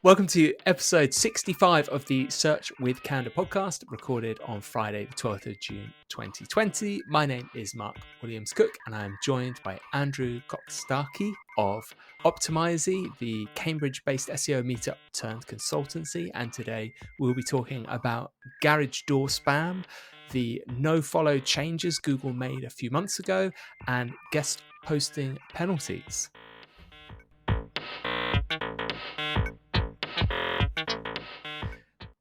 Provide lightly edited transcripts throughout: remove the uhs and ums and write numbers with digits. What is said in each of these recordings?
Welcome to episode 65 of the Search with Candour podcast, recorded on Friday, the 12th of June, 2020. My name is Mark Williams-Cook, and I'm joined by Andrew Cock-Starkey of Optimizy, the Cambridge-based SEO meetup turned consultancy. And today we'll be talking about garage door spam, the nofollow changes Google made a few months ago, and guest posting penalties.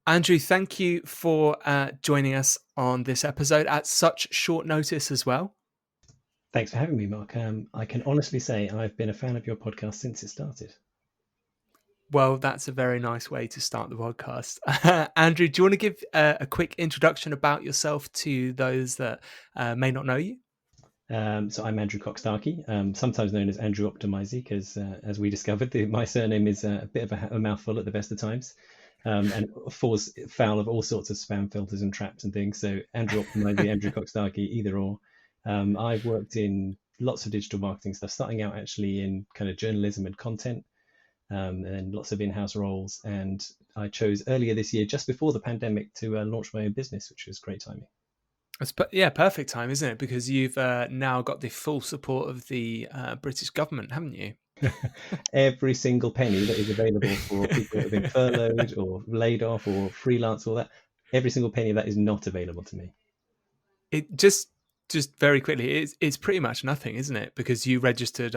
Andrew, thank you for joining us on this episode at such short notice as well. Thanks for having me, Mark. I can honestly say I've been a fan of your podcast since it started. Well, that's a very nice way to start the podcast. Andrew, do you want to give a quick introduction about yourself to those that may not know you? So I'm Andrew Cock-Starkey, sometimes known as Andrew Optimizy, because as we discovered, my surname is a bit of a mouthful at the best of times. And falls foul of all sorts of spam filters and traps and things. So Andrew Optimizy, Andrew Cock-Starkey, either or. I've worked in lots of digital marketing stuff, starting out actually in kind of journalism and content, and lots of in-house roles. And I chose earlier this year, just before the pandemic, to launch my own business, which was great timing. Yeah, perfect time, isn't it? Because you've now got the full support of the British government, haven't you? Every single penny that is available for people that have been furloughed or laid off or freelance, all that, every single penny of that is not available to me. It just very quickly, it's pretty much nothing, isn't it? Because you registered,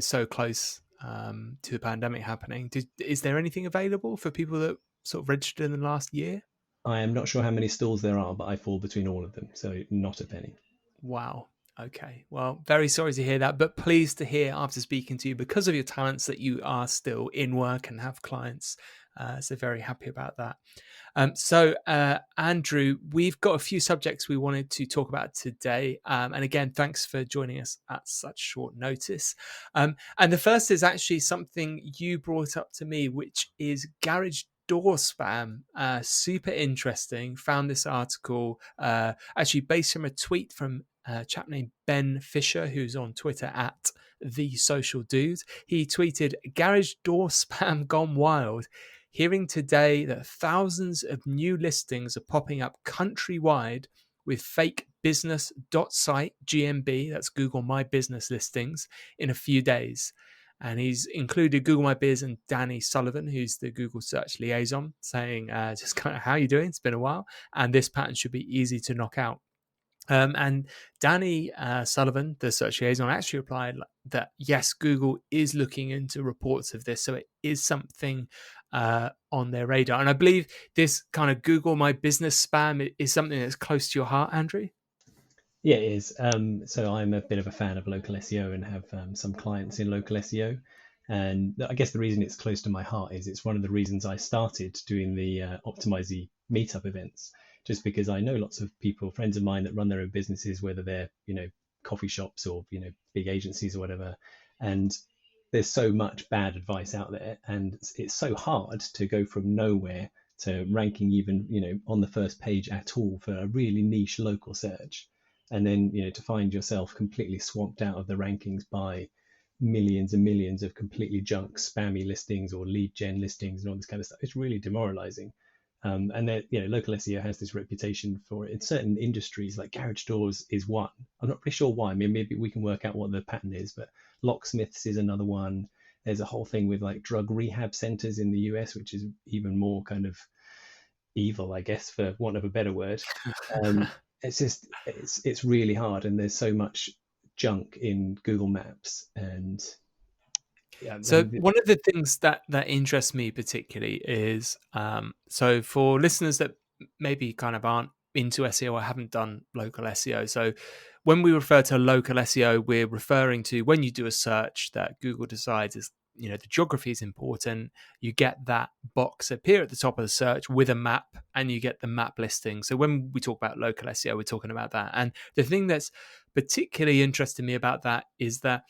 so close to the pandemic happening. Is there anything available for people that sort of registered in the last year? I am not sure how many stalls there are, but I fall between all of them, so not a penny. Wow. Okay. Well, very sorry to hear that, but pleased to hear after speaking to you, because of your talents, that you are still in work and have clients. So very happy about that. So Andrew, we've got a few subjects we wanted to talk about today. And again, thanks for joining us at such short notice. And the first is actually something you brought up to me, which is garage door spam. Super interesting. Found this article actually based from a tweet from a chap named Ben Fisher, who's on Twitter at The Social Dude. He tweeted, "Garage door spam gone wild. Hearing today that thousands of new listings are popping up countrywide with fake business.site GMB, that's Google My Business listings, in a few days." And he's included Google My Biz and Danny Sullivan, who's the Google search liaison, saying just kind of, how are you doing? It's been a while. And this pattern should be easy to knock out. And Danny Sullivan, the search liaison, actually replied that yes, Google is looking into reports of this. So it is something on their radar. And I believe this kind of Google My Business spam is something that's close to your heart, Andrew. Yeah, it is. So I'm a bit of a fan of local SEO and have some clients in local SEO. And I guess the reason it's close to my heart is it's one of the reasons I started doing the Optimizy meetup events, just because I know lots of people, friends of mine that run their own businesses, whether they're, coffee shops or, big agencies or whatever. And there's so much bad advice out there. And it's so hard to go from nowhere to ranking even, on the first page at all for a really niche local search. And then, to find yourself completely swamped out of the rankings by millions and millions of completely junk spammy listings or lead gen listings and all this kind of stuff. It's really demoralizing. And then, local SEO has this reputation for it in certain industries, like garage doors is one. I'm not pretty sure why. I mean, maybe we can work out what the pattern is, but locksmiths is another one. There's a whole thing with like drug rehab centers in the US, which is even more kind of evil, I guess, for want of a better word. It's just, it's really hard. And there's so much junk in Google Maps. And yeah. So one of the things that interests me particularly is, so for listeners that maybe kind of aren't into SEO or haven't done local SEO. So when we refer to local SEO, we're referring to when you do a search that Google decides is, the geography is important. You get that box appear at the top of the search with a map, and you get the map listing. So when we talk about local SEO, we're talking about that. And the thing that's particularly interesting me about that is that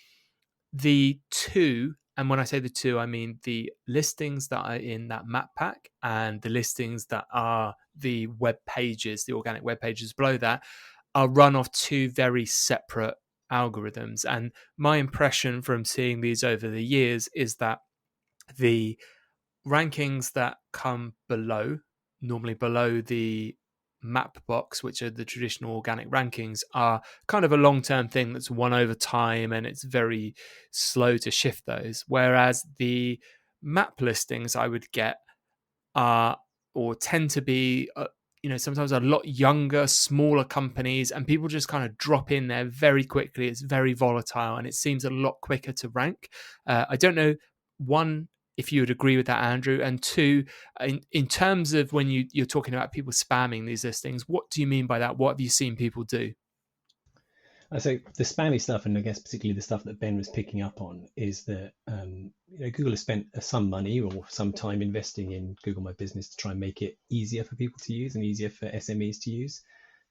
the two And when I say the two, I mean the listings that are in that map pack and the listings that are the web pages, the organic web pages below that, are run off two very separate algorithms. And my impression from seeing these over the years is that the rankings that come below, normally below the map box, which are the traditional organic rankings, are kind of a long-term thing that's won over time, and it's very slow to shift those. Whereas the map listings I would get are, or tend to be, sometimes a lot younger, smaller companies, and people just kind of drop in there very quickly. It's very volatile, and it seems a lot quicker to rank. I don't know, one, if you would agree with that, Andrew, and two, in terms of when you're talking about people spamming these listings, what do you mean by that? What have you seen people do? So the spammy stuff, and I guess particularly the stuff that Ben was picking up on, is that Google has spent some money or some time investing in Google My Business to try and make it easier for people to use and easier for SMEs to use.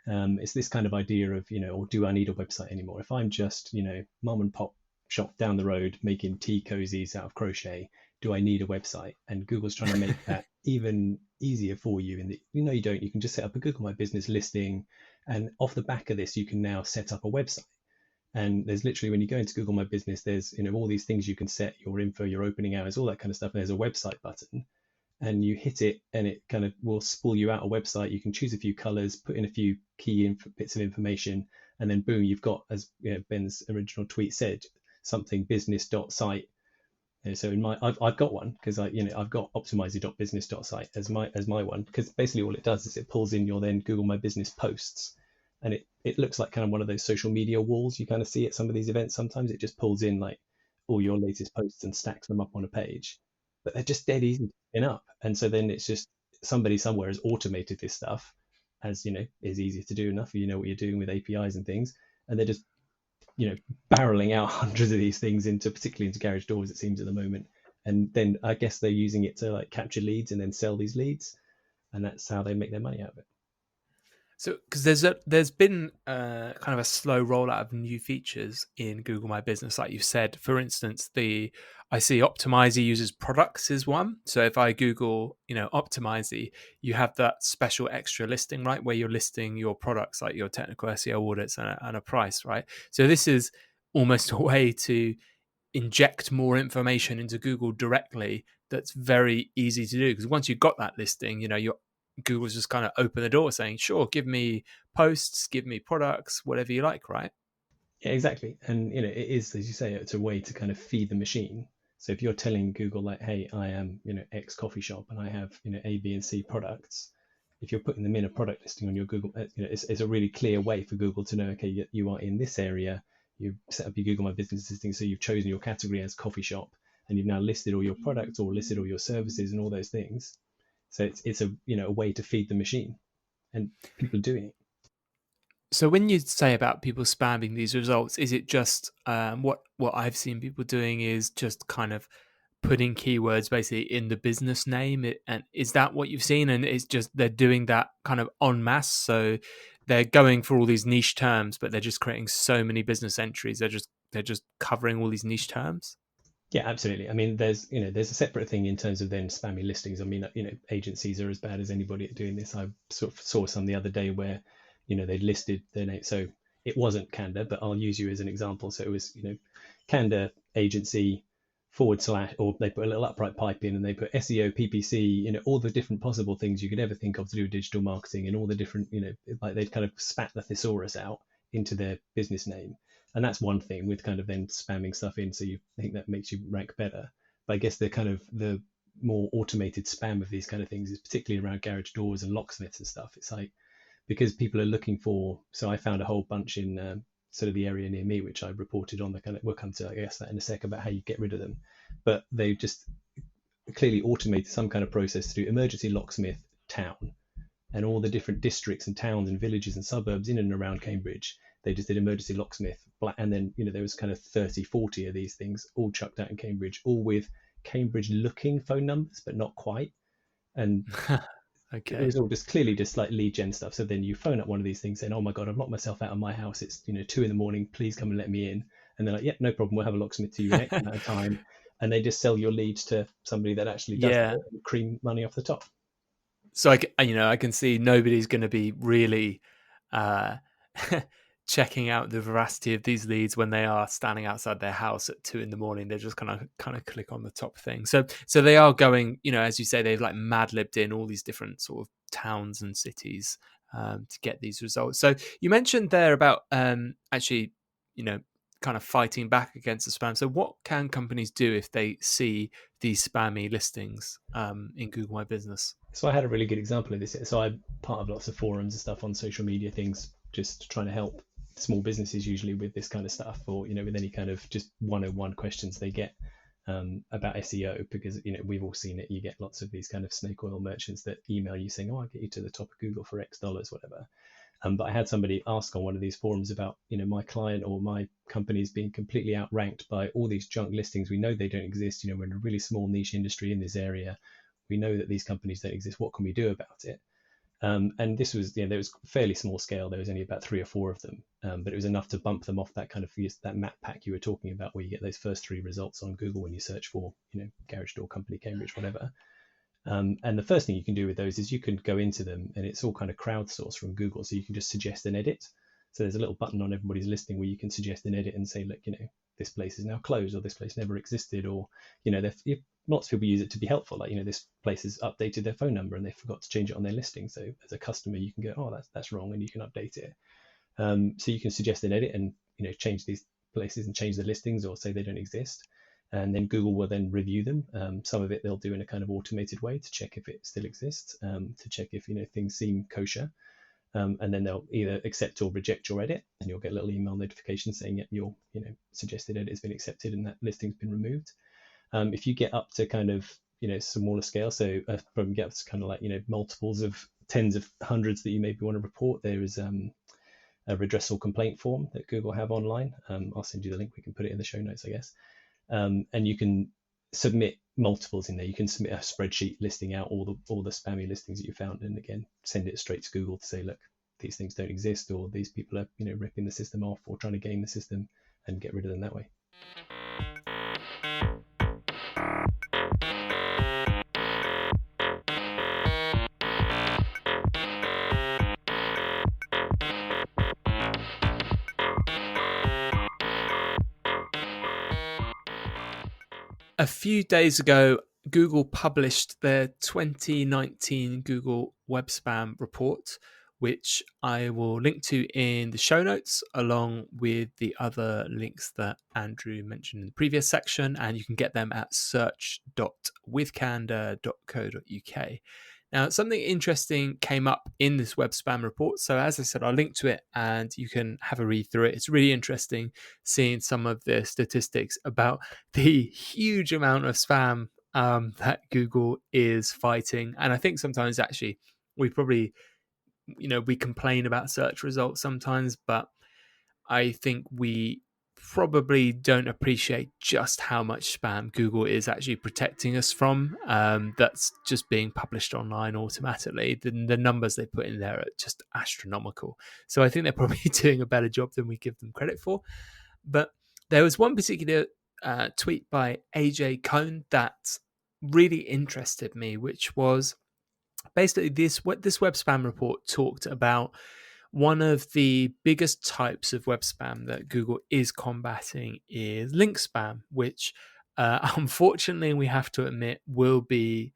It's this kind of idea of, or do I need a website anymore? If I'm just, mom and pop shop down the road making tea cozies out of crochet, do I need a website? And Google's trying to make that even easier for you. And you don't. You can just set up a Google My Business listing, and off the back of this, you can now set up a website. And there's literally, when you go into Google My Business, there's all these things you can set, your info, your opening hours, all that kind of stuff. And there's a website button, and you hit it, and it kind of will spool you out a website. You can choose a few colors, put in a few key bits of information, and then boom, you've got, as Ben's original tweet said, something business.site. So I've got one because I've got optimizer.business.site as my one, because basically all it does is it pulls in your then Google My Business posts, and it looks like kind of one of those social media walls you kind of see at some of these events. Sometimes it just pulls in like all your latest posts and stacks them up on a page, but they're just dead easy to spin up. And so then it's just somebody somewhere has automated this stuff, as is easier to do enough. You know what you're doing with APIs and things, and they're just barreling out hundreds of these things particularly into garage doors, it seems, at the moment. And then I guess they're using it to like capture leads and then sell these leads, and that's how they make their money out of it. So, because there's been kind of a slow rollout of new features in Google My Business, like you said. For instance, I see Optimizer uses products is one. So if I Google, Optimizer, you have that special extra listing, right, where you're listing your products, like your technical SEO audits and a price, right? So this is almost a way to inject more information into Google directly. That's very easy to do, because once you've got that listing, you're Google's just kind of open the door saying, sure, give me posts, give me products, whatever you like, right? Yeah, exactly. And it is, as you say, it's a way to kind of feed the machine. So if you're telling Google like, hey, I am, X coffee shop and I have, A, B, and C products, if you're putting them in a product listing on your Google, it's a really clear way for Google to know, okay, you are in this area. You set up your Google My Business listing, so you've chosen your category as coffee shop, and you've now listed all your products or listed all your services and all those things. So it's a way to feed the machine, and people are doing it. So when you say about people spamming these results, is it just what I've seen people doing is just kind of putting keywords basically in the business name, and is that what you've seen? And it's just they're doing that kind of en masse, so they're going for all these niche terms, but they're just creating so many business entries. They're just covering all these niche terms. Yeah, absolutely. I mean, there's a separate thing in terms of then spammy listings. I mean, agencies are as bad as anybody at doing this. I sort of saw some the other day where, they listed their name. So it wasn't Canva, but I'll use you as an example. So it was, Canva agency / or they put a little upright pipe in and they put SEO, PPC, all the different possible things you could ever think of to do with digital marketing, and all the different, like they'd kind of spat the thesaurus out into their business name. And that's one thing with kind of then spamming stuff in, so you think that makes you rank better. But I guess the more automated spam of these kind of things is particularly around garage doors and locksmiths and stuff. It's like, because people are looking for, so I found a whole bunch in sort of the area near me, which I reported on. The kind of, we'll come to, I guess, that in a sec, about how you get rid of them. But they just clearly automated some kind of process to do emergency locksmith town, and all the different districts and towns and villages and suburbs in and around Cambridge. They just did emergency locksmith, and then there was kind of 30, 40 of these things all chucked out in Cambridge, all with Cambridge looking phone numbers, but not quite. And it Okay. was all just clearly just like lead gen stuff. So then you phone up one of these things saying, oh my God, I've locked myself out of my house. It's 2 a.m. Please come and let me in. And they're like, yeah, no problem. We'll have a locksmith to you in X amount of time. and they just sell your leads to somebody that actually does Yeah. it and cream money off the top. So I can see nobody's going to be really uh, checking out the veracity of these leads when they are standing outside their house at 2 a.m. They're just kind of click on the top thing. So they are going, as you say, they've like mad libbed in all these different sort of towns and cities to get these results. So you mentioned there about actually, you know, kind of fighting back against the spam. So what can companies do if they see these spammy listings in Google My Business? So I had a really good example of this. So I'm part of lots of forums and stuff on social media things, just trying to help small businesses usually with this kind of stuff, or with any kind of just 101 questions they get about SEO, because we've all seen it. You get lots of these kind of snake oil merchants that email you saying, "Oh, I'll get you to the top of Google for X dollars, whatever." But I had somebody ask on one of these forums about, my client or my company is being completely outranked by all these junk listings. We know they don't exist. We're in a really small niche industry in this area. We know that these companies don't exist. What can we do about it? And this was, there was fairly small scale. There was only about 3 or 4 of them, but it was enough to bump them off that kind of that map pack you were talking about, where you get those first 3 results on Google when you search for, garage door company, Cambridge, whatever. And the first thing you can do with those is you can go into them, and it's all kind of crowdsourced from Google. So you can just suggest an edit. So there's a little button on everybody's listing where you can suggest an edit and say, look, this place is now closed, or this place never existed, or, lots of people use it to be helpful. Like, this place has updated their phone number and they forgot to change it on their listing. So as a customer, you can go, oh, that's wrong, and you can update it. So you can suggest an edit and, change these places and change the listings, or say they don't exist. And then Google will then review them. Some of it they'll do in a kind of automated way to check if it still exists, to check if things seem kosher, and then they'll either accept or reject your edit, and you'll get a little email notification saying, yep, your suggested edit has been accepted and that listing's been removed. If you get up to kind of smaller scale, so from get up to kind of like multiples of tens of hundreds that you maybe want to report, there is a redressal complaint form that Google have online. I'll send you the link. We can put it in the show notes, I guess. And you can submit multiples in there. You can submit a spreadsheet listing out all the spammy listings that you found, and again send it straight to Google to say, look, these things don't exist, or these people are ripping the system off or trying to game the system, and get rid of them that way. A few days ago, Google published their 2019 Google Web Spam report, which I will link to in the show notes, along with the other links that Andrew mentioned in the previous section. And you can get them at search.withcandor.co.uk. Now, something interesting came up in this web spam report. So, as I said, I'll link to it and you can have a read through it. It's really interesting seeing some of the statistics about the huge amount of spam that Google is fighting. And I think sometimes actually we probably, we complain about search results sometimes, but I think we probably don't appreciate just how much spam Google is actually protecting us from. That's just being published online automatically. The numbers they put in there are just astronomical. So I think they're probably doing a better job than we give them credit for. But there was one particular tweet by AJ Cohn that really interested me, which was basically this web spam report talked about one of the biggest types of web spam that Google is combating is link spam, which unfortunately we have to admit will be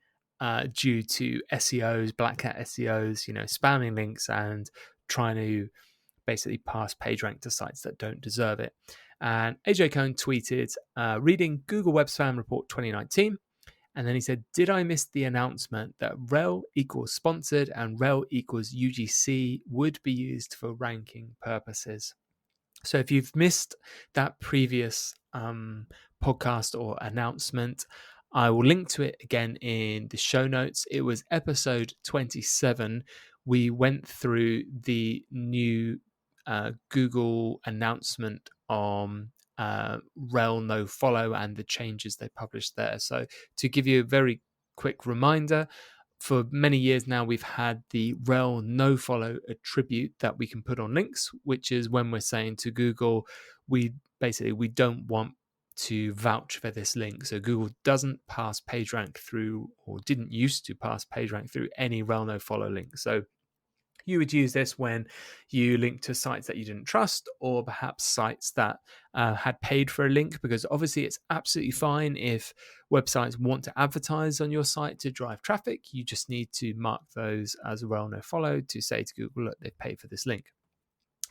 due to SEOs, black hat SEOs, spamming links and trying to basically pass PageRank to sites that don't deserve it. And AJ Cohn tweeted, reading Google Web Spam Report 2019. And then he said, did I miss the announcement that rel equals sponsored and rel equals UGC would be used for ranking purposes? So if you've missed that previous podcast or announcement, I will link to it again in the show notes. It was episode 27. We went through the new Google announcement on rel nofollow and the changes they published there. So to give you a very quick reminder, for many years now, we've had the rel nofollow attribute that we can put on links, which is when we're saying to Google, we don't want to vouch for this link. So Google doesn't pass PageRank through, or didn't used to pass PageRank through, any rel nofollow link. So you would use this when you link to sites that you didn't trust, or perhaps sites that had paid for a link, because obviously it's absolutely fine if websites want to advertise on your site to drive traffic. You just need to mark those as a rel nofollow to say to Google, look, they've paid for this link.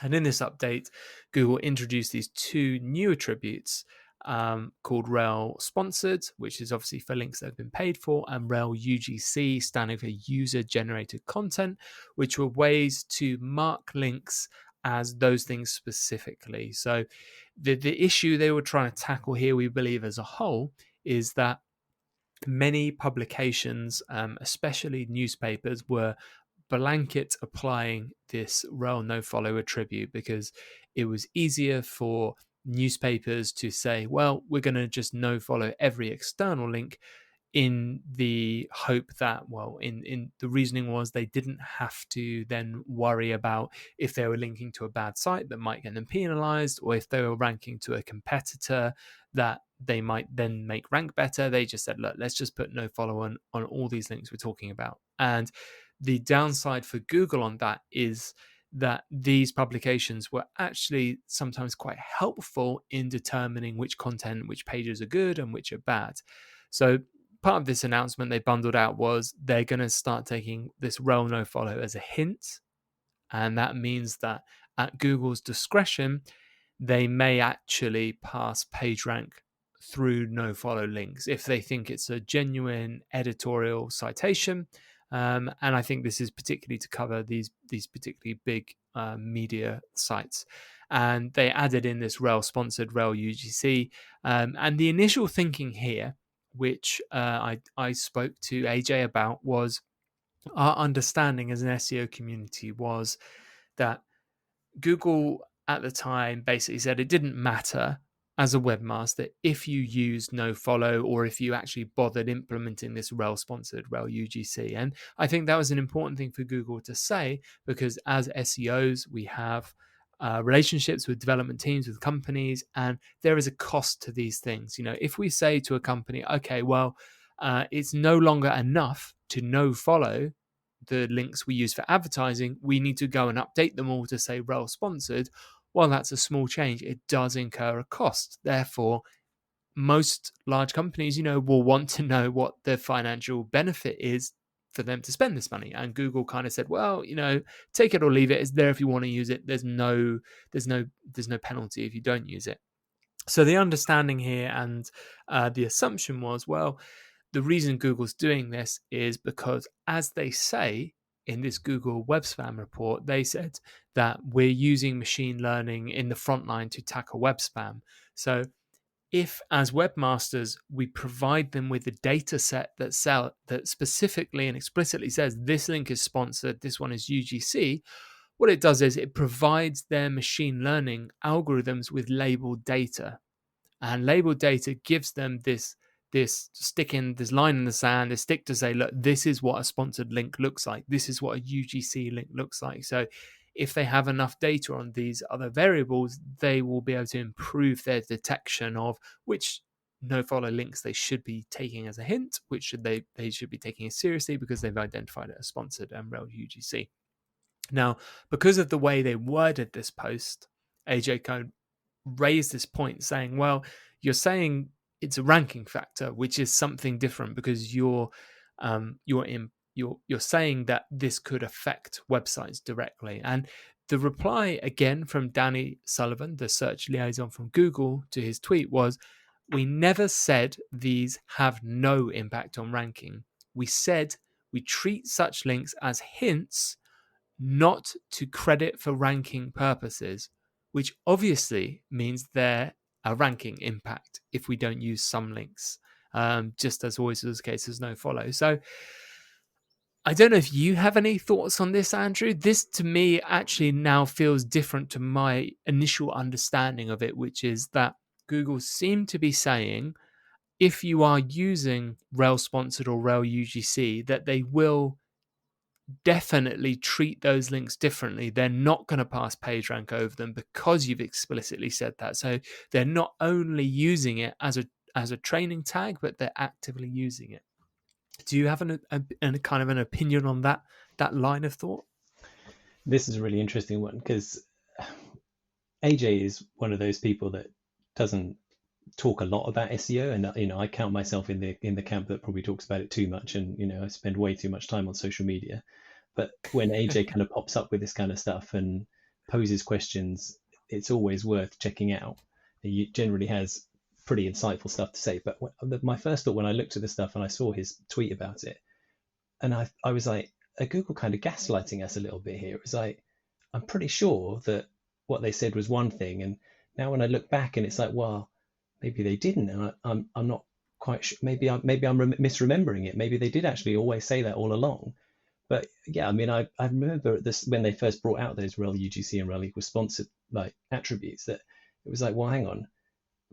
And in this update, Google introduced these two new attributes called rel sponsored, which is obviously for links that have been paid for, and rel UGC, standing for user generated content, which were ways to mark links as those things specifically. So the issue they were trying to tackle here, we believe as a whole, is that many publications, especially newspapers, were blanket applying this rel nofollow attribute because it was easier for newspapers to say, well, we're going to just nofollow every external link, in the hope that, well, in the reasoning was they didn't have to then worry about if they were linking to a bad site that might get them penalized, or if they were ranking to a competitor that they might then make rank better. They just said, look, let's just put nofollow on all these links we're talking about. And the downside for Google on that is that these publications were actually sometimes quite helpful in determining which content, which pages are good and which are bad. So part of this announcement they bundled out was they're going to start taking this rel nofollow as a hint. And that means that at Google's discretion, they may actually pass PageRank through nofollow links if they think it's a genuine editorial citation. And I think this is particularly to cover these particularly big media sites. And they added in this rel sponsored, rel UGC. And the initial thinking here, which I spoke to AJ about, was our understanding as an SEO community was that Google at the time basically said it didn't matter as a webmaster if you used nofollow or if you actually bothered implementing this rel sponsored, rel UGC. And I think that was an important thing for Google to say, because as SEOs we have relationships with development teams, with companies, and there is a cost to these things. You know, if we say to a company, okay, well, it's no longer enough to nofollow the links we use for advertising, we need to go and update them all to say rel sponsored. While that's a small change, it does incur a cost. Therefore, most large companies, will want to know what the financial benefit is for them to spend this money. And Google kind of said, well, take it or leave it. It's there if you want to use it. There's no penalty if you don't use it. So the understanding here and the assumption was, well, the reason Google's doing this is because, as they say in this Google Web Spam report, they said that we're using machine learning in the front line to tackle web spam. So if, as webmasters, we provide them with a data set that specifically and explicitly says this link is sponsored, this one is UGC, what it does is it provides their machine learning algorithms with labeled data. And labeled data gives them this line in the sand, this stick to say, look, this is what a sponsored link looks like. This is what a UGC link looks like. So if they have enough data on these other variables, they will be able to improve their detection of which nofollow links they should be taking as a hint, which they should be taking it seriously because they've identified it as sponsored and rel UGC. Now, because of the way they worded this post, AJ Code raised this point saying, well, you're saying it's a ranking factor, which is something different, because you're saying that this could affect websites directly. And the reply again from Danny Sullivan, the search liaison from Google, to his tweet was, we never said these have no impact on ranking. We said we treat such links as hints, not to credit for ranking purposes, which obviously means they're a ranking impact if we don't use some links, just as always was the case as nofollow. So I don't know if you have any thoughts on this, Andrew. This to me actually now feels different to my initial understanding of it, which is that Google seemed to be saying if you are using rel sponsored or rel UGC, that they will definitely treat those links differently. They're not going to pass PageRank over them because you've explicitly said that. So they're not only using it as a training tag, but they're actively using it. Do you have a kind of an opinion on that line of thought? This is a really interesting one because AJ is one of those people that doesn't talk a lot about SEO, and I count myself in the camp that probably talks about it too much, and I spend way too much time on social media. But when AJ kind of pops up with this kind of stuff and poses questions, it's always worth checking out. He generally has pretty insightful stuff to say. But my first thought when I looked at this stuff and I saw his tweet about it, and I was like, are Google kind of gaslighting us a little bit here? It was like, I'm pretty sure that what they said was one thing, and now when I look back and it's like, well, maybe they didn't, and I'm not quite sure. Maybe I'm misremembering it. Maybe they did actually always say that all along. But yeah, I mean, I remember this when they first brought out those rel UGC and rel equals sponsored like attributes, that it was like, well, hang on.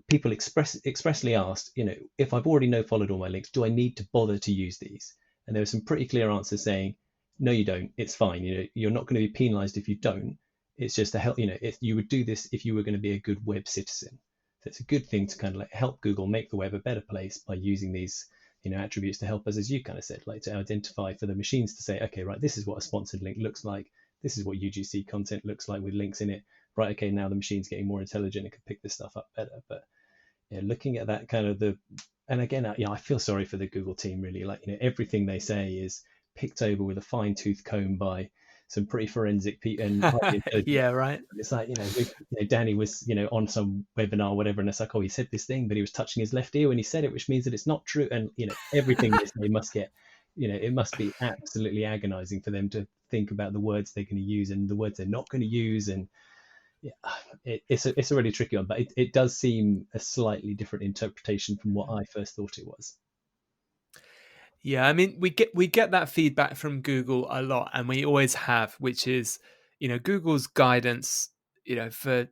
People expressly asked, if I've already no followed all my links, do I need to bother to use these? And there were some pretty clear answers saying, no, you don't. It's fine. You're not going to be penalized if you don't. It's just to help. If you would do this if you were going to be a good web citizen. So it's a good thing to kind of like help Google make the web a better place by using these attributes to help us, as you kind of said, like to identify for the machines to say, okay, right, this is what a sponsored link looks like. This is what UGC content looks like with links in it. Right, okay, now the machine's getting more intelligent. It can pick this stuff up better. But looking at that kind of and again, I feel sorry for the Google team really. Like, everything they say is picked over with a fine tooth comb by some pretty forensic people and highly intelligent. Yeah, right. It's like, Danny was, on some webinar or whatever, and it's like, oh, he said this thing, but he was touching his left ear when he said it, which means that it's not true. And, everything they say must get, it must be absolutely agonizing for them to think about the words they're going to use and the words they're not going to use. And yeah, it's a really tricky one, but it does seem a slightly different interpretation from what I first thought it was. Yeah, I mean, we get that feedback from Google a lot, and we always have, which is, Google's guidance, for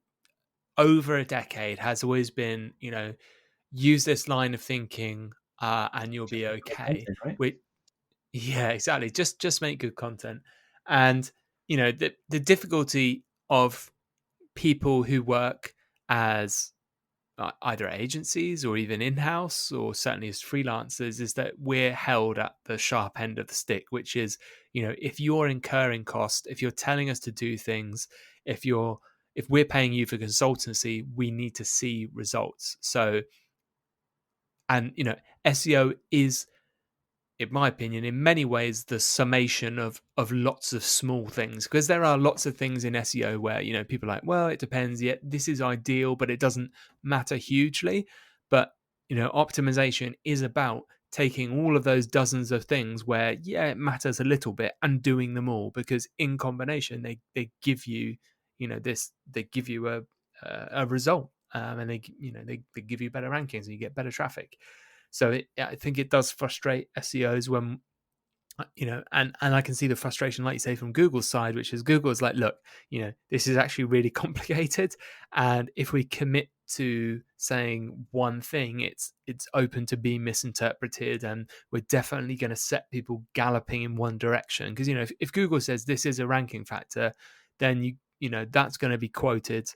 over a decade has always been, use this line of thinking, and you'll Just be make great okay. content, right? Yeah, exactly. Just make good content, and the difficulty of people who work as either agencies or even in-house or certainly as freelancers is that we're held at the sharp end of the stick, which is, if you're incurring cost, if you're telling us to do things, if we're paying you for consultancy, we need to see results. So, and SEO is, in my opinion, in many ways, the summation of lots of small things, because there are lots of things in SEO where people are like, well, it depends. Yet this is ideal, but it doesn't matter hugely. But optimization is about taking all of those dozens of things where it matters a little bit and doing them all, because in combination they give you they give you a result, and they give you better rankings and you get better traffic. So I think it does frustrate SEOs when, and I can see the frustration, like you say, from Google's side, which is Google's like, look, this is actually really complicated, and if we commit to saying one thing, it's open to being misinterpreted, and we're definitely going to set people galloping in one direction. Because if Google says this is a ranking factor, then that's going to be quoted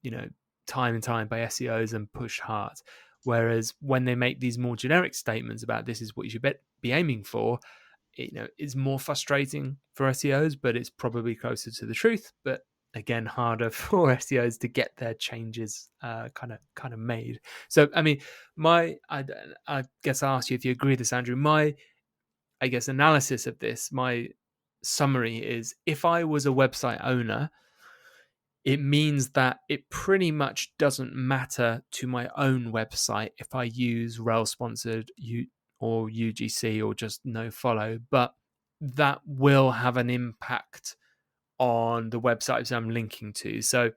you know, time and time by SEOs and pushed hard. Whereas when they make these more generic statements about this is what you should be aiming for, it's more frustrating for SEOs, but it's probably closer to the truth. But again, harder for SEOs to get their changes kind of made. So, I mean, I guess I'll ask you if you agree with this, Andrew. My, I guess, analysis of this, my summary is: if I was a website owner, it means that it pretty much doesn't matter to my own website if I use rel sponsored or UGC or just no follow, but that will have an impact on the websites I'm linking to. So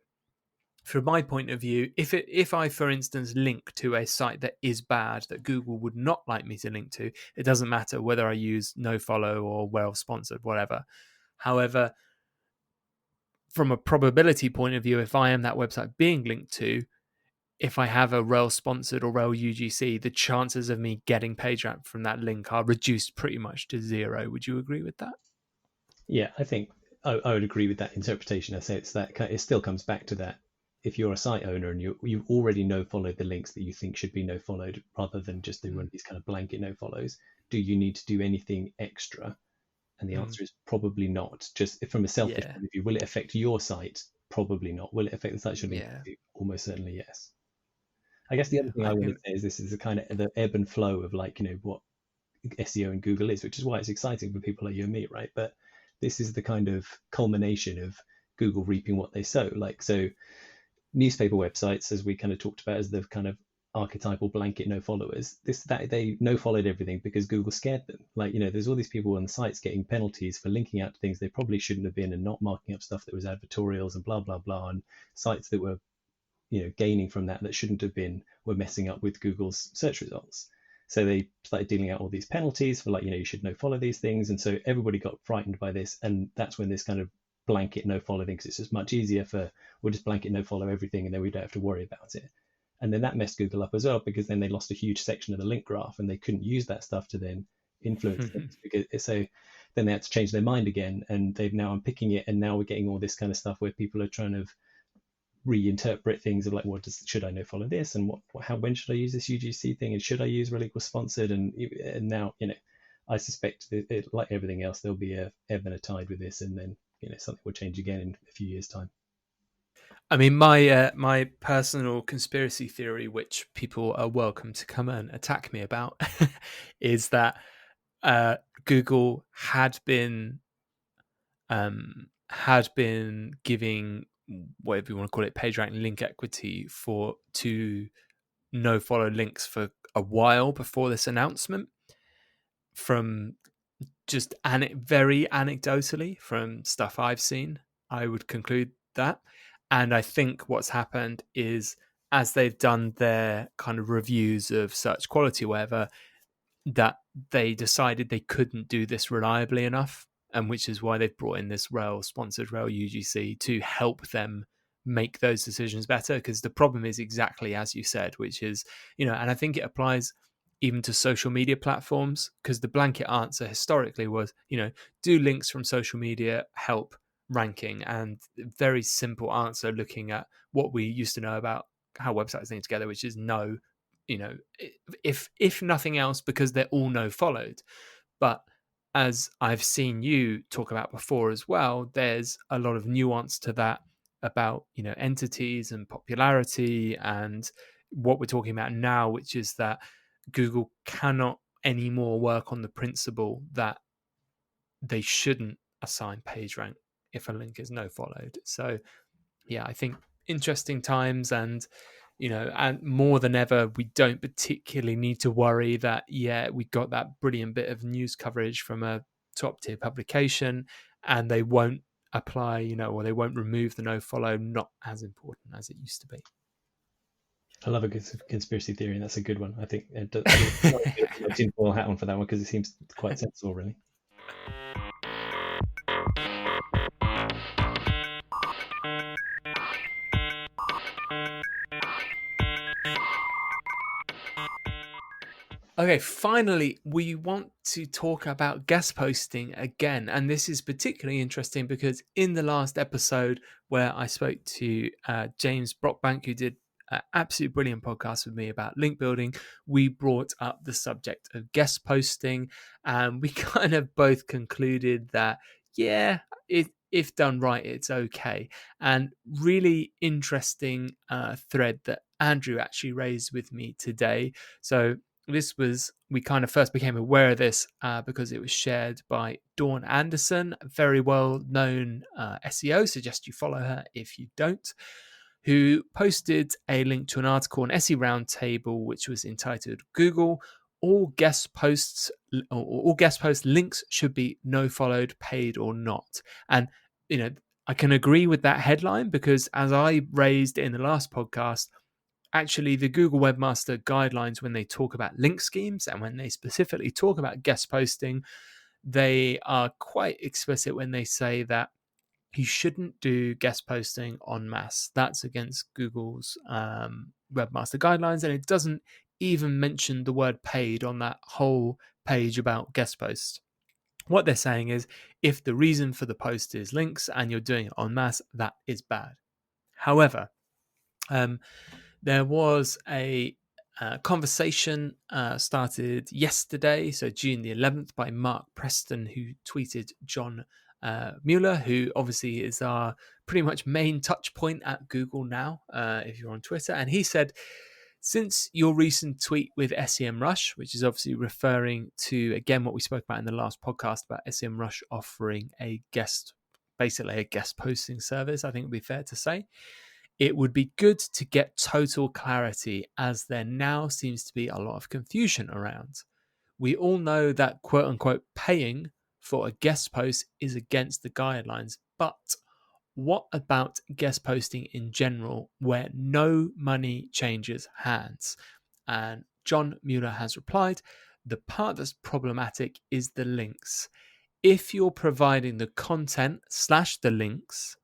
from my point of view, if I, for instance, link to a site that is bad that Google would not like me to link to, it doesn't matter whether I use no follow or well sponsored, whatever. However, from a probability point of view, if I am that website being linked to, if I have a rel sponsored or rel UGC, the chances of me getting page rank from that link are reduced pretty much to zero. Would you agree with that? Yeah, I think I would agree with that interpretation. I say it's that it still comes back to that. If you're a site owner and you already no followed the links that you think should be no followed, rather than just do one Mm, of these kind of blanket no follows, do you need to do anything extra? And the mm, answer is probably not. Just from a selfish yeah, point of view, will it affect your site? Probably not. Will it affect the site you're linking yeah. to? Almost certainly yes. I guess the other Yeah, thing I I want to think. say is this is a kind of the ebb and flow of like, what SEO and Google is, which is why it's exciting for people like you and me, right? But this is the kind of culmination of Google reaping what they sow. Like, so newspaper websites, as we kind of talked about, as the kind of archetypal blanket no followers, this that they no followed everything because Google scared them. Like, there's all these people on the sites getting penalties for linking out to things they probably shouldn't have been and not marking up stuff that was advertorials and blah blah blah, and sites that were gaining from that shouldn't have been, were messing up with Google's search results. So they started dealing out all these penalties for like, you should no follow these things. And so everybody got frightened by this. And that's when this kind of blanket no follow thing, because it's just much easier we'll just blanket no follow everything and then we don't have to worry about it. And then that messed Google up as well, because then they lost a huge section of the link graph and they couldn't use that stuff to then influence things. Because so then they had to change their mind again, and they've now unpicking it, and now we're getting all this kind of stuff where people are trying to reinterpret things of like, should I no follow this, and how, when should I use this UGC thing, and should I use relinquish sponsored, and now I suspect that like everything else, there'll be a ebb and a tide with this, and then something will change again in a few years' time. I mean, my personal conspiracy theory, which people are welcome to come and attack me about, is that uh, Google had been giving, whatever you want to call it, page rank link equity for to no follow links for a while before this announcement. From just very anecdotally from stuff I've seen, I would conclude that. And I think what's happened is, as they've done their kind of reviews of search quality, or whatever, that they decided they couldn't do this reliably enough, and which is why they've brought in this sponsored rail UGC to help them make those decisions better. Because the problem is exactly as you said, which is, and I think it applies even to social media platforms, because the blanket answer historically was, do links from social media help ranking? And very simple answer, looking at what we used to know about how websites link together, which is no. you know if nothing else, because they're all no followed. But as I've seen you talk about before as well, there's a lot of nuance to that, about entities and popularity, and what we're talking about now, which is that Google cannot anymore work on the principle that they shouldn't assign page rank if a link is no followed. So yeah, I think interesting times, and more than ever, we don't particularly need to worry that, yeah, we got that brilliant bit of news coverage from a top tier publication, and they won't apply, or they won't remove the no follow. Not as important as it used to be. I love a good conspiracy theory, and that's a good one. I think I don't want to put my tinfoil hat on for that one because it seems quite sensible, really. Okay, finally, we want to talk about guest posting again. And this is particularly interesting because in the last episode, where I spoke to James Brockbank, who did an absolutely brilliant podcast with me about link building, we brought up the subject of guest posting. And we kind of both concluded that, yeah, if done right, it's okay. And really interesting thread that Andrew actually raised with me today. So we kind of first became aware of this because it was shared by Dawn Anderson, a very well known SEO. Suggest you follow her if you don't. Who posted a link to an article on SE Roundtable, which was entitled "Google All Guest Posts Links Should Be No Followed, Paid or Not." And I can agree with that headline, because as I raised in the last podcast, actually the Google Webmaster Guidelines, when they talk about link schemes and when they specifically talk about guest posting, they are quite explicit when they say that you shouldn't do guest posting en masse. That's against Google's Webmaster Guidelines, and it doesn't even mention the word paid on that whole page about guest posts. What they're saying is, if the reason for the post is links and you're doing it en masse, that is bad. However, um, there was a conversation started yesterday, so June the 11th, by Mark Preston, who tweeted John Mueller, who obviously is our pretty much main touch point at Google now, if you're on Twitter. And he said, since your recent tweet with SEMrush, which is obviously referring to, again, what we spoke about in the last podcast about SEMrush offering basically a guest posting service, I think it would be fair to say, it would be good to get total clarity, as there now seems to be a lot of confusion around. We all know that quote unquote paying for a guest post is against the guidelines, but what about guest posting in general where no money changes hands? And John Mueller has replied, the part that's problematic is the links. If you're providing the content / the links,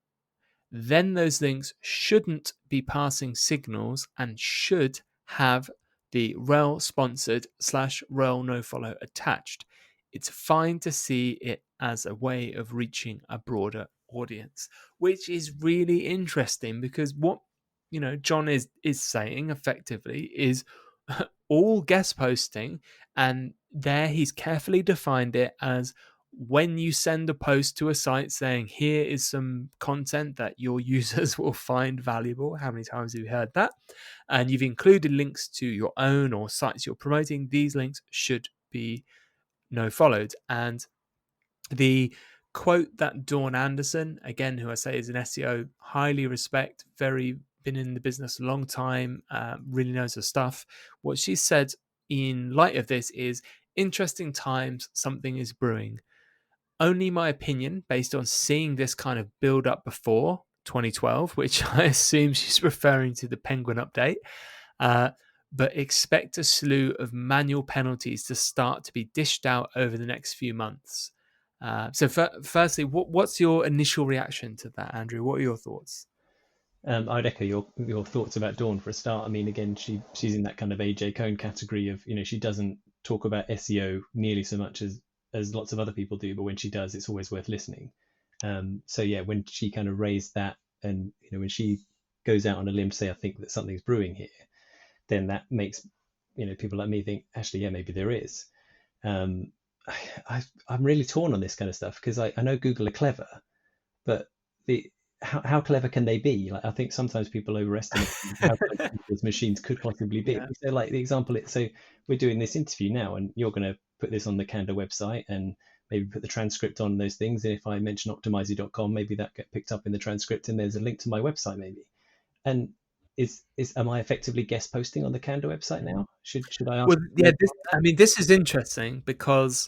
then those links shouldn't be passing signals and should have the rel sponsored / rel nofollow attached. It's fine to see it as a way of reaching a broader audience, which is really interesting, because what John is saying effectively is all guest posting, and there he's carefully defined it as when you send a post to a site saying here is some content that your users will find valuable. How many times have you heard that? And you've included links to your own or sites you're promoting, these links should be no followed. And the quote that Dawn Anderson, again, who I say is an SEO, highly respect, very been in the business a long time, really knows her stuff. What she said in light of this is, interesting times, something is brewing. Only my opinion, based on seeing this kind of build up before 2012, which I assume she's referring to the Penguin update. But expect a slew of manual penalties to start to be dished out over the next few months. Firstly, what's your initial reaction to that, Andrew? What are your thoughts? I'd echo your thoughts about Dawn for a start. I mean, again, she's in that kind of AJ Cohn category of, she doesn't talk about SEO nearly so much as lots of other people do, but when she does, it's always worth listening. So yeah, when she kind of raised that, and when she goes out on a limb to say, I think that something's brewing here, then that makes people like me think, actually, yeah, maybe there is. I'm really torn on this kind of stuff, because I know Google are clever, but how clever can they be? Like, I think sometimes people overestimate how clever people's machines could possibly be. Yeah. So, like the example, so we're doing this interview now, and you're going to put this on the Candour website and maybe put the transcript on those things. And if I mention optimizy.com, maybe that get picked up in the transcript, and there's a link to my website, maybe. And am I effectively guest posting on the Candour website now? Should I ask? Well, yeah, this is interesting because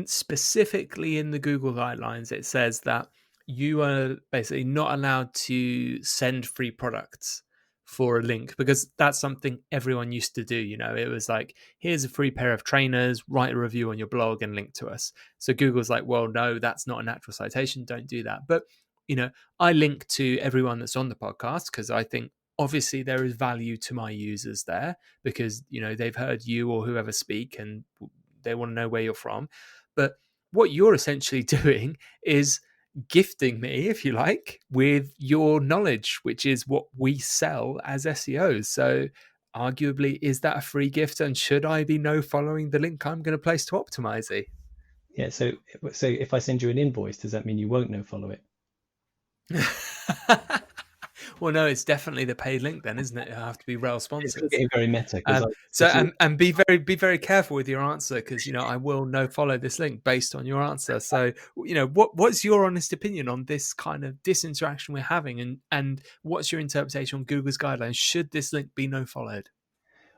specifically in the Google guidelines, it says that you are basically not allowed to send free products for a link, because that's something everyone used to do. It was like, here's a free pair of trainers, write a review on your blog and link to us. So Google's like, well, no, that's not a natural citation, don't do that. But I link to everyone that's on the podcast because I think obviously there is value to my users there, because they've heard you or whoever speak and they want to know where you're from. But what you're essentially doing is gifting me, if you like, with your knowledge, which is what we sell as SEOs. So arguably, is that a free gift? And should I be no following the link I'm going to place to Optimizy? Yeah. So if I send you an invoice, does that mean you won't no follow it? Well, no, it's definitely the paid link then, isn't it? It'll have to be rel It's sponsors. getting very meta, because And be very careful with your answer, because I will no follow this link based on your answer. So what's your honest opinion on this kind of interaction we're having, and what's your interpretation on Google's guidelines? Should this link be no followed?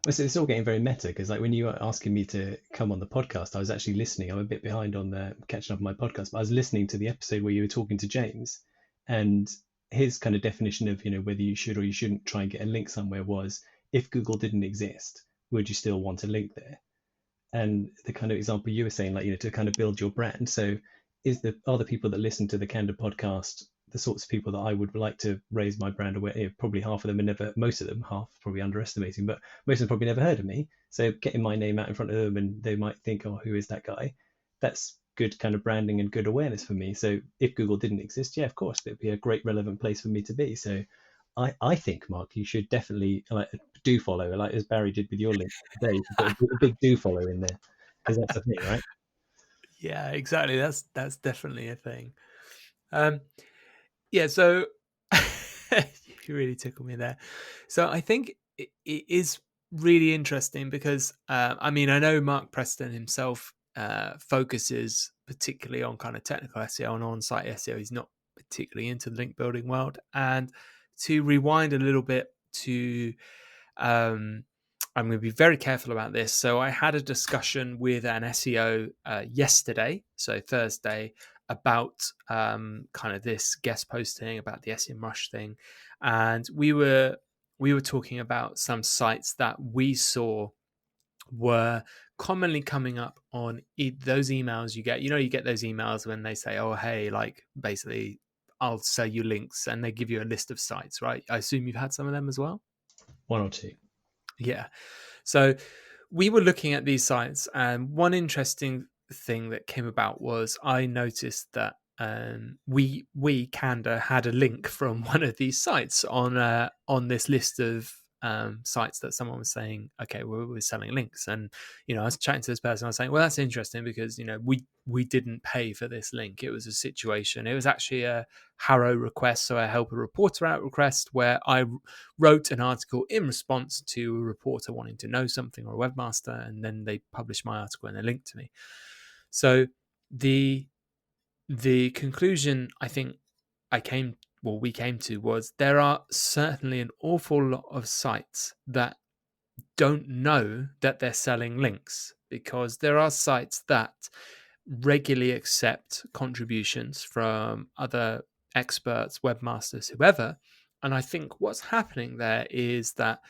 It's all getting very meta, because like when you were asking me to come on the podcast, I was actually listening. I'm a bit behind on the catching up on my podcast, but I was listening to the episode where you were talking to James, and his kind of definition of whether you should or you shouldn't try and get a link somewhere was, if Google didn't exist, would you still want a link there? And the kind of example you were saying, like to kind of build your brand. So are the people that listen to the Candour podcast the sorts of people that I would like to raise my brand aware? Probably half of them are never, most of them, half probably underestimating, but most of them probably never heard of me. So getting my name out in front of them, and they might think, oh, who is that guy? That's good kind of branding and good awareness for me. So if Google didn't exist, yeah, of course, it'd be a great relevant place for me to be. So I think, Mark, you should definitely like do follow, like as Barry did with your link today. You should put a big do follow in there, because that's the thing, right? Yeah, exactly. That's definitely a thing. Um, yeah, so you really tickled me there. So I think it is really interesting because I mean I know Mark Preston himself focuses particularly on kind of technical SEO and on-site SEO. He's not particularly into the link building world. And to rewind a little bit to um, I'm going to be very careful about this. So I had a discussion with an SEO yesterday, so Thursday, about kind of this guest posting about the SEM Rush thing, and we were talking about some sites that we saw were commonly coming up on those emails you get. You know, you get those emails when they say, "Oh, hey, like basically, I'll sell you links," and they give you a list of sites, right? I assume you've had some of them as well. One or two. Yeah. So we were looking at these sites, and one interesting thing that came about was I noticed that we Canada had a link from one of these sites on this list of sites that someone was saying, okay, we're selling links. And I was chatting to this person. I was saying, well, that's interesting because we didn't pay for this link. It was a situation. It was actually a Harrow request, so a help a reporter out request, where I wrote an article in response to a reporter wanting to know something or a webmaster, and then they published my article and they linked to me. So the conclusion I think we came to was there are certainly an awful lot of sites that don't know that they're selling links, because there are sites that regularly accept contributions from other experts, webmasters, whoever. And I think what's happening there is that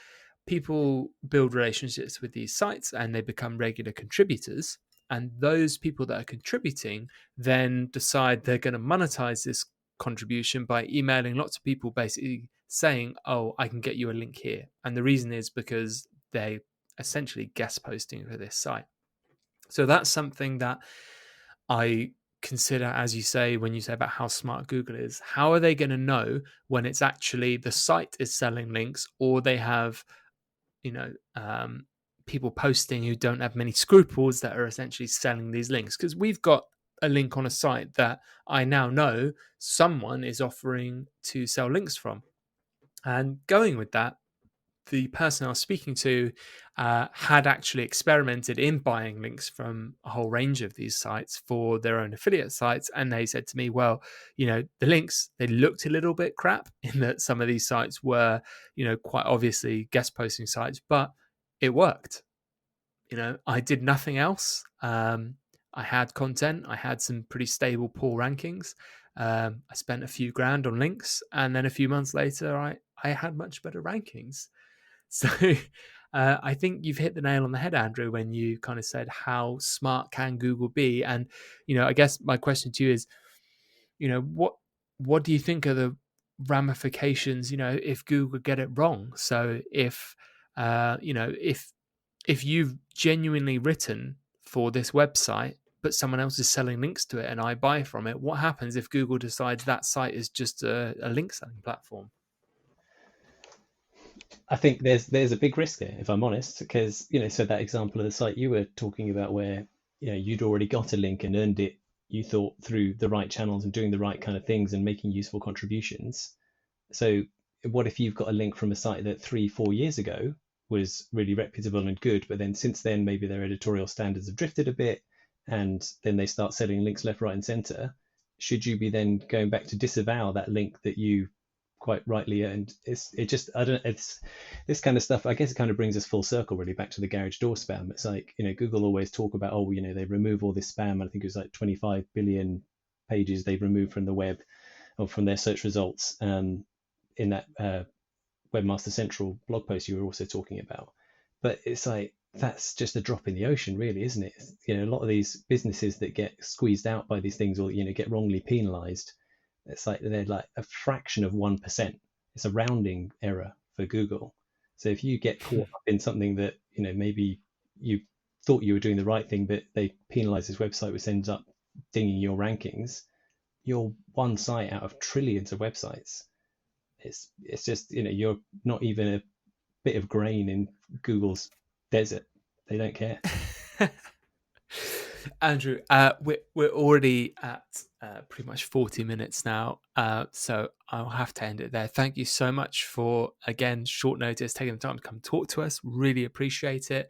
people build relationships with these sites and they become regular contributors. And those people that are contributing then decide they're going to monetize this contribution by emailing lots of people basically saying, oh, I can get you a link here. And the reason is because they essentially guest posting for this site. So that's something that I consider, as you say, when you say about how smart Google is, how are they going to know when it's actually the site is selling links, or they have, you know, people posting who don't have many scruples that are essentially selling these links? Because we've got a link on a site that I now know someone is offering to sell links from. And going with that, the person I was speaking to had actually experimented in buying links from a whole range of these sites for their own affiliate sites. And they said to me, well, the links, they looked a little bit crap in that some of these sites were, quite obviously guest posting sites, but it worked. I did nothing else. I had content. I had some pretty stable pool rankings. I spent a few grand on links, and then a few months later, I had much better rankings. So I think you've hit the nail on the head, Andrew, when you kind of said how smart can Google be? And I guess my question to you is, what do you think are the ramifications? If Google get it wrong. So if you've genuinely written for this website, but someone else is selling links to it and I buy from it, what happens if Google decides that site is just a link selling platform? I think there's a big risk there, if I'm honest, because so that example of the site you were talking about, where you'd already got a link and earned it, you thought, through the right channels and doing the right kind of things and making useful contributions. So what if you've got a link from a site that 3-4 years ago was really reputable and good, but then since then maybe their editorial standards have drifted a bit, and then they start selling links left, right, and center? Should you be then going back to disavow that link that you quite rightly earned? It's this kind of stuff. I guess it kind of brings us full circle, really, back to the garage door spam. It's like, Google always talk about, oh, they remove all this spam. I think it was like 25 billion pages they've removed from the web or from their search results, in that Webmaster Central blog post you were also talking about. But it's like, that's just a drop in the ocean, really, isn't it? A lot of these businesses that get squeezed out by these things, or get wrongly penalized, it's like they're like a fraction of 1%. It's a rounding error for Google. So if you get caught up in something that maybe you thought you were doing the right thing, but they penalize this website, which ends up dinging your rankings. You're one site out of trillions of websites. It's just, you're not even a bit of grain in Google's desert. They don't care. Andrew, we're already at pretty much 40 minutes now, so I'll have to end it there. Thank you so much for, again, short notice, taking the time to come talk to us. Really appreciate it.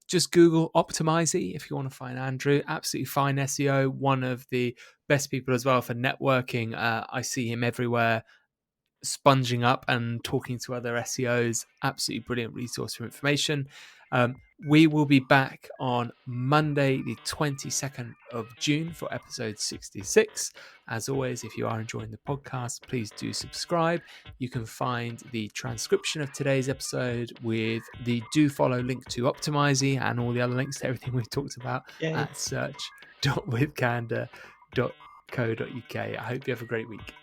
Just Google Optimizy if you want to find Andrew. Absolutely fine SEO, one of the best people as well for networking. I see him everywhere, sponging up and talking to other SEOs. Absolutely brilliant resource for information. We will be back on Monday, the 22nd of June for episode 66. As always, if you are enjoying the podcast, please do subscribe. You can find the transcription of today's episode with the do follow link to Optimizy and all the other links to everything we've talked about Yay. at search.withcandor.co.uk. I hope you have a great week.